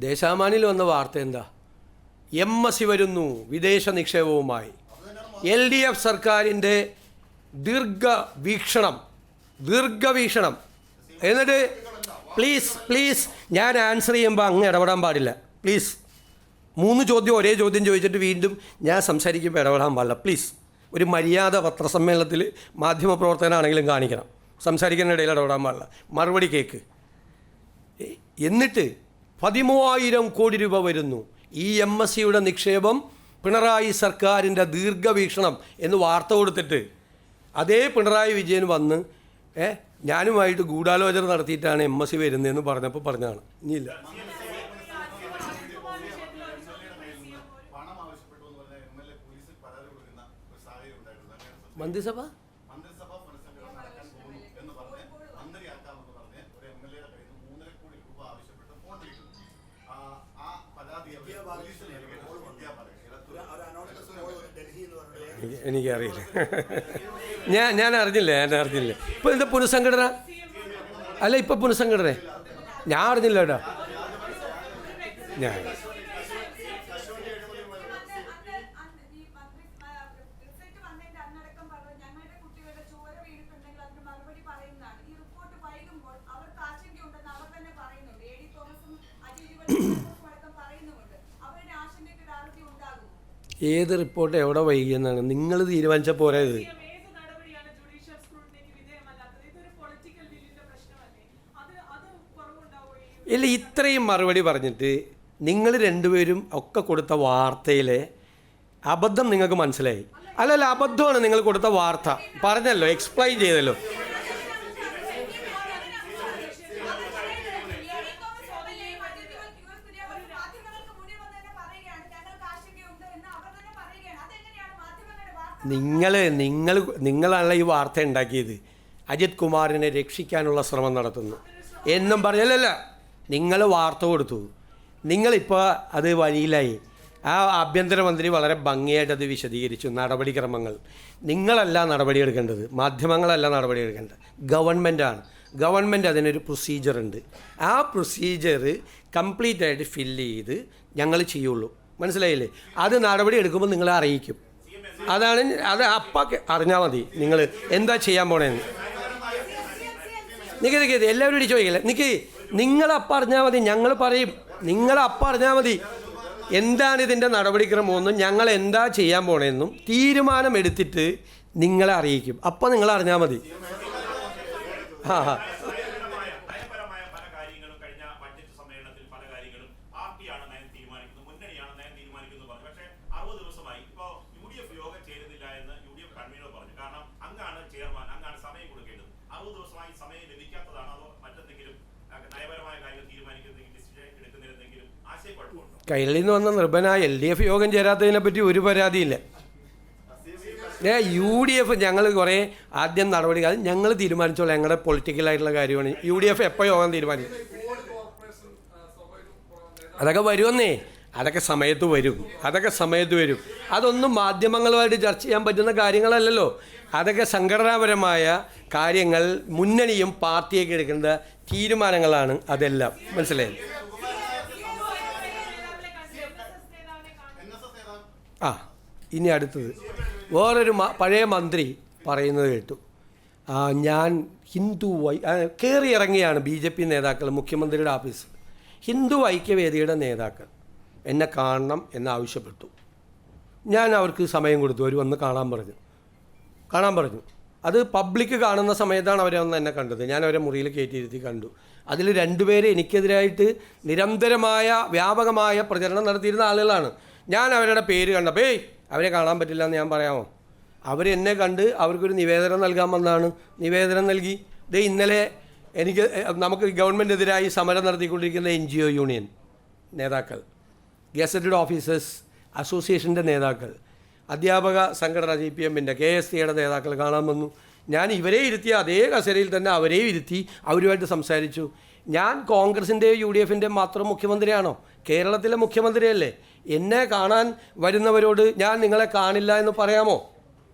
ദേശാഭിമാനിയിൽ വന്ന വാർത്ത എന്താ? MSc വരുന്നു വിദേശ നിക്ഷേപവുമായി. LDF സർക്കാരിൻ്റെ ദീർഘവീക്ഷണം. എന്നിട്ട് പ്ലീസ് ഞാൻ ആൻസർ ചെയ്യുമ്പോൾ അങ്ങ് ഇടപെടാൻ പാടില്ല. പ്ലീസ് 3 ചോദ്യം ഒരേ ചോദ്യം ചോദിച്ചിട്ട് വീണ്ടും ഞാൻ സംസാരിക്കുമ്പോൾ ഇടപെടാൻ പാടില്ല. പ്ലീസ് ഒരു മര്യാദ പത്രസമ്മേളനത്തിൽ മാധ്യമപ്രവർത്തകനാണെങ്കിലും കാണിക്കണം. സംസാരിക്കുന്ന ഇടയിൽ ഇടപെടാൻ പാടില്ല. മറുപടി കേൾക്ക്. എന്നിട്ട് 13,000 കോടി രൂപ വരുന്നു. ഈ MScയുടെ നിക്ഷേപം പിണറായി സർക്കാരിൻ്റെ ദീർഘവീക്ഷണം എന്ന് വാർത്ത കൊടുത്തിട്ട് അതേ പിണറായി വിജയൻ വന്ന് ഞാനുമായിട്ട് ഗൂഢാലോചന നടത്തിയിട്ടാണ് MSc വരുന്നതെന്ന് പറഞ്ഞതാണ്. ഇനിയില്ല. മന്ത്രിസഭ എനിക്കറിയില്ല. ഞാൻ അറിഞ്ഞില്ല. ഇപ്പോൾ എന്താ പുനഃസംഘടന? അല്ല, ഇപ്പോൾ പുനഃസംഘടന ഞാൻ അറിഞ്ഞില്ല കേട്ടോ. ഞാൻ ഏത് റിപ്പോർട്ട് എവിടെ വൈകിയെന്നാണ് നിങ്ങൾ തീരുമാനിച്ച പോരാ ഇത്? ഇല്ല, ഇത്രയും മറുപടി പറഞ്ഞിട്ട് നിങ്ങൾ രണ്ടുപേരും ഒക്കെ കൊടുത്ത വാർത്തയിലെ അബദ്ധം നിങ്ങൾക്ക് മനസ്സിലായി. അല്ലല്ല, അബദ്ധമാണ് നിങ്ങൾ കൊടുത്ത വാർത്ത. പറഞ്ഞല്ലോ, എക്സ്പ്ലെയിൻ ചെയ്തല്ലോ. നിങ്ങളാണല്ലോ ഈ വാർത്ത ഉണ്ടാക്കിയത്. അജിത് കുമാറിനെ രക്ഷിക്കാനുള്ള ശ്രമം നടത്തുന്നു എന്നും പറഞ്ഞല്ലല്ല, നിങ്ങൾ വാർത്ത കൊടുത്തു. നിങ്ങളിപ്പോൾ അത് വഴിയിലായി. ആ ആഭ്യന്തരമന്ത്രി വളരെ ഭംഗിയായിട്ട് അത് വിശദീകരിച്ചു. നടപടിക്രമങ്ങൾ നിങ്ങളല്ല നടപടിയെടുക്കേണ്ടത്, മാധ്യമങ്ങളല്ല നടപടിയെടുക്കേണ്ടത്, ഗവൺമെൻറ്റാണ്. ഗവൺമെൻറ് അതിനൊരു പ്രൊസീജിയറുണ്ട്. ആ പ്രൊസീജിയർ കംപ്ലീറ്റ് ആയിട്ട് ഫില്ല് ചെയ്ത് ഞങ്ങൾ ചെയ്യുള്ളൂ. മനസ്സിലായില്ലേ? അത് നടപടി എടുക്കുമ്പോൾ നിങ്ങളെ അറിയിക്കും. അത് അപ്പം അറിഞ്ഞാൽ മതി നിങ്ങൾ എന്താ ചെയ്യാൻ പോണേന്ന്. നിൽക്ക് എല്ലാവരും ഇടി ചോദിക്കില്ല. നിങ്ങളപ്പം അറിഞ്ഞാൽ മതി, ഞങ്ങൾ പറയും. നിങ്ങളപ്പം അറിഞ്ഞാൽ മതി എന്താണ് ഇതിൻ്റെ നടപടിക്രമമെന്നും ഞങ്ങൾ എന്താ ചെയ്യാൻ പോണേന്നും തീരുമാനമെടുത്തിട്ട് നിങ്ങളെ അറിയിക്കും. അപ്പം നിങ്ങൾ അറിഞ്ഞാൽ മതി. കൈരളിൽ നിന്ന് വന്ന നിർഭനായ LDF യോഗം ചേരാത്തതിനെ പറ്റി ഒരു പരാതിയില്ല. UDF ഞങ്ങൾ കുറേ ആദ്യം നടപടി അത് ഞങ്ങൾ തീരുമാനിച്ചോളാം. ഞങ്ങളുടെ പൊളിറ്റിക്കലായിട്ടുള്ള കാര്യമാണ്. UDF എപ്പോൾ യോഗം തീരുമാനിക്കും? അതൊക്കെ വരുമെന്നേ. അതൊക്കെ സമയത്ത് വരും. അതൊന്നും മാധ്യമങ്ങളുമായിട്ട് ചർച്ച ചെയ്യാൻ പറ്റുന്ന കാര്യങ്ങളല്ലല്ലോ. അതൊക്കെ സംഘടനാപരമായ കാര്യങ്ങൾ മുന്നണിയും പാർട്ടിയൊക്കെ എടുക്കേണ്ട തീരുമാനങ്ങളാണ്. അതെല്ലാം മനസ്സിലായി. ഇനി അടുത്തത് വേറൊരു പഴയ മന്ത്രി പറയുന്നത് കേട്ടു. ഞാൻ ഹിന്ദു കയറി ഇറങ്ങിയാണ് BJP നേതാക്കൾ മുഖ്യമന്ത്രിയുടെ ഓഫീസ്. ഹിന്ദു ഐക്യവേദിയുടെ നേതാക്കൾ എന്നെ കാണണം എന്നാവശ്യപ്പെട്ടു. ഞാൻ അവർക്ക് സമയം കൊടുത്തു. അവർ വന്ന് കാണാൻ പറഞ്ഞു. അത് പബ്ലിക് കാണുന്ന സമയത്താണ് അവരെ വന്ന് എന്നെ കണ്ടത്. ഞാൻ അവരെ മുറിയിൽ കയറ്റിയിരുത്തി കണ്ടു. അതിൽ 2 പേര് എനിക്കെതിരായിട്ട് നിരന്തരമായ വ്യാപകമായ പ്രചരണം നടത്തിയിരുന്ന ആളുകളാണ്. ഞാൻ അവരുടെ പേര് കണ്ടപ്പോൾ അവരെ കാണാൻ പറ്റില്ല എന്ന് ഞാൻ പറയാമോ? അവരെന്നെ കണ്ട് അവർക്കൊരു നിവേദനം നൽകാൻ വന്നതാണ്. നിവേദനം നൽകി. ഇന്നലെ നമുക്ക് ഗവൺമെൻറ്റിനെതിരായി സമരം നടത്തിക്കൊണ്ടിരിക്കുന്ന NGO യൂണിയൻ നേതാക്കൾ, ഗസറ്റഡ് ഓഫീസേഴ്സ് അസോസിയേഷൻ്റെ നേതാക്കൾ, അധ്യാപക സംഘടന CPMൻ്റെ KSTയുടെ നേതാക്കൾ കാണാൻ വന്നു. ഞാൻ ഇവരെ ഇരുത്തിയ അതേ കസേരയിൽ തന്നെ അവരെയും ഇരുത്തി അവരുമായിട്ട് സംസാരിച്ചു. ഞാൻ കോൺഗ്രസിൻ്റെയും UDFൻ്റെ മാത്രം മുഖ്യമന്ത്രിയാണോ? കേരളത്തിലെ മുഖ്യമന്ത്രിയല്ലേ? എന്നെ കാണാൻ വരുന്നവരോട് ഞാൻ നിങ്ങളെ കാണില്ല എന്ന് പറയാമോ?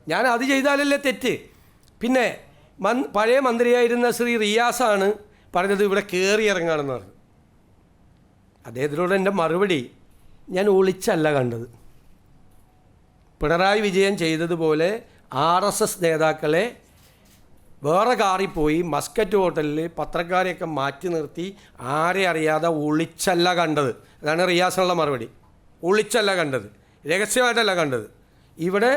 ഞാൻ അത് ചെയ്താലല്ലേ തെറ്റ്? പിന്നെ പഴയ മന്ത്രിയായിരുന്ന ശ്രീ റിയാസാണ് പറഞ്ഞത് ഇവിടെ കയറി ഇറങ്ങാണെന്ന് പറഞ്ഞു. അദ്ദേഹത്തിനോട് എൻ്റെ മറുപടി, ഞാൻ ഒളിച്ചല്ല കണ്ടത്. പിണറായി വിജയൻ ചെയ്തതുപോലെ RSS നേതാക്കളെ വേറെ കാറിൽ പോയി മസ്കറ്റ് ഹോട്ടലിൽ പത്രക്കാരെയൊക്കെ മാറ്റി നിർത്തി ആരെ അറിയാതെ ഒളിച്ചല്ല കണ്ടത്. അതാണ് റിയാസിനുള്ള മറുപടി. ഒളിച്ചല്ല കണ്ടത്, രഹസ്യമായിട്ടല്ല കണ്ടത്. ഇവിടെ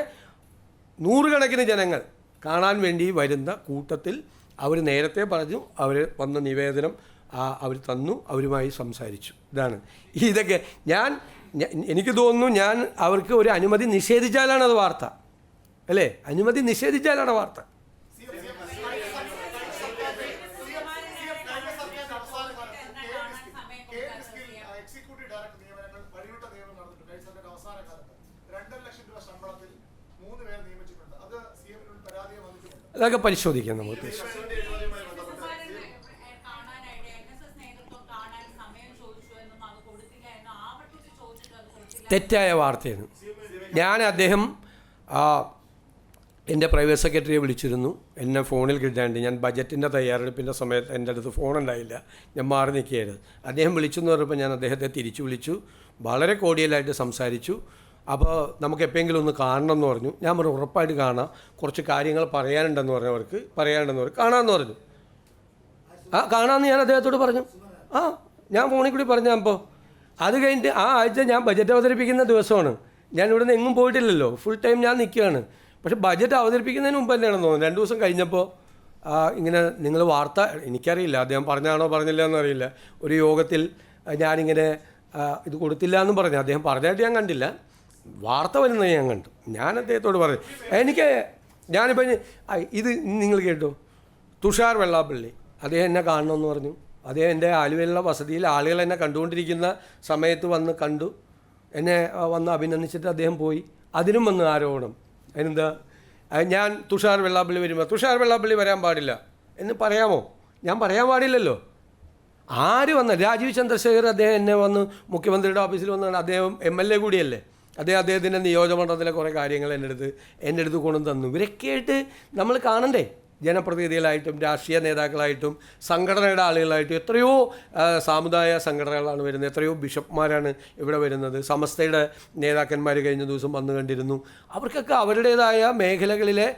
നൂറുകണക്കിന് ജനങ്ങൾ കാണാൻ വേണ്ടി വരുന്ന കൂട്ടത്തിൽ അവർ നേരത്തെ പറഞ്ഞു, അവർ വന്ന നിവേദനം അവർ തന്നു, അവരുമായി സംസാരിച്ചു. ഇതൊക്കെ എനിക്ക് തോന്നുന്നു, ഞാൻ അവർക്ക് ഒരു അനുമതി നിഷേധിച്ചാലാണ് അത് വാർത്ത, അല്ലേ? അനുമതി നിഷേധിച്ചാലാണ് വാർത്ത. അതൊക്കെ പരിശോധിക്കാം നമുക്ക്. തെറ്റായ വാർത്തയാണ്. അദ്ദേഹം എൻ്റെ പ്രൈവറ്റ് സെക്രട്ടറിയെ വിളിച്ചിരുന്നു, എന്നെ ഫോണിൽ കിട്ടാണ്ട്. ഞാൻ ബജറ്റിൻ്റെ തയ്യാറെടുപ്പിൻ്റെ സമയത്ത് എൻ്റെ അടുത്ത് ഫോണുണ്ടായില്ല, ഞാൻ മാറി നിൽക്കുകയായിരുന്നു. അദ്ദേഹം വിളിച്ചെന്ന് പറഞ്ഞപ്പോൾ ഞാൻ അദ്ദേഹത്തെ തിരിച്ചു വിളിച്ചു, വളരെ കോഡിയലായിട്ട് സംസാരിച്ചു. അപ്പോൾ നമുക്ക് എപ്പോഴെങ്കിലും ഒന്ന് കാണണം എന്ന് പറഞ്ഞു. ഞാൻ പറഞ്ഞു ഉറപ്പായിട്ട് കാണാം, കുറച്ച് കാര്യങ്ങൾ പറയാനുണ്ടെന്ന് പറഞ്ഞവർക്ക് കാണാമെന്ന് പറഞ്ഞു. കാണാമെന്ന് ഞാൻ അദ്ദേഹത്തോട് പറഞ്ഞു. ഞാൻ ഫോണിൽ കൂടി പറഞ്ഞപ്പോൾ അത് കഴിഞ്ഞിട്ട് ആ ആഴ്ച ഞാൻ ബജറ്റ് അവതരിപ്പിക്കുന്ന ദിവസമാണ്. ഞാൻ ഇവിടെ നിന്ന് എങ്ങും പോയിട്ടില്ലല്ലോ, ഫുൾ ടൈം ഞാൻ നിൽക്കുകയാണ്. പക്ഷേ ബജറ്റ് അവതരിപ്പിക്കുന്നതിന് മുമ്പ് തന്നെയാണെന്ന് തോന്നുന്നു, 2 ദിവസം കഴിഞ്ഞപ്പോൾ ഇങ്ങനെ നിങ്ങൾ വാർത്ത, എനിക്കറിയില്ല അദ്ദേഹം പറഞ്ഞാണോ പറഞ്ഞില്ല എന്നറിയില്ല, ഒരു യോഗത്തിൽ ഞാനിങ്ങനെ ഇത് കൊടുത്തില്ല എന്നും പറഞ്ഞു. അദ്ദേഹം പറഞ്ഞായിട്ട് ഞാൻ കണ്ടില്ല, വാർത്ത വരുന്നത് ഞാൻ കണ്ടു. ഞാൻ അദ്ദേഹത്തോട് പറഞ്ഞു, ഞാനിപ്പോൾ ഇത് നിങ്ങൾ കേട്ടു, തുഷാർ വെള്ളാപ്പള്ളി അദ്ദേഹം എന്നെ കാണണമെന്ന് പറഞ്ഞു. അദ്ദേഹം എൻ്റെ ആലുവയിലുള്ള വസതിയിൽ ആളുകൾ എന്നെ കണ്ടുകൊണ്ടിരിക്കുന്ന സമയത്ത് വന്ന് കണ്ടു, എന്നെ വന്ന് അഭിനന്ദിച്ചിട്ട് അദ്ദേഹം പോയി. അതിനും വന്ന് ആരോപണം. അതിനെന്താ, ഞാൻ തുഷാർ വെള്ളാപ്പള്ളി വരുമ്പോൾ തുഷാർ വെള്ളാപ്പള്ളി വരാൻ പാടില്ല എന്ന് പറയാമോ? ഞാൻ പറയാൻ പാടില്ലല്ലോ. ആര് വന്ന രാജീവ് ചന്ദ്രശേഖർ അദ്ദേഹം എന്നെ വന്ന് മുഖ്യമന്ത്രിയുടെ ഓഫീസിൽ വന്നാണ്. അദ്ദേഹം MLA കൂടിയല്ലേ. അദ്ദേഹത്തിൻ്റെ നിയോജകമണ്ഡലത്തിലെ കുറേ കാര്യങ്ങൾ എൻ്റെ അടുത്ത് കൊണ്ടു തന്നു. ഇവരൊക്കെയായിട്ട് നമ്മൾ കാണണ്ടേ? ജനപ്രതിനിധികളായിട്ടും രാഷ്ട്രീയ നേതാക്കളായിട്ടും സംഘടനയുടെ ആളുകളായിട്ടും എത്രയോ സാമുദായ സംഘടനകളാണ് വരുന്നത്, എത്രയോ ബിഷപ്പ്മാരാണ് ഇവിടെ വരുന്നത്. സമസ്തയുടെ നേതാക്കന്മാർ കഴിഞ്ഞ ദിവസം വന്നു കണ്ടിരുന്നു. അവർക്കൊക്കെ അവരുടേതായ മേഖലകളിലെ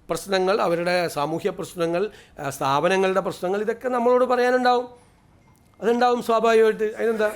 പ്രശ്നങ്ങൾ, അവരുടെ സാമൂഹ്യ പ്രശ്നങ്ങൾ, സ്ഥാപനങ്ങളുടെ പ്രശ്നങ്ങൾ, ഇതൊക്കെ നമ്മളോട് പറയാനുണ്ടാവും. അതുണ്ടാവും സ്വാഭാവികമായിട്ട്. അതിനെന്താ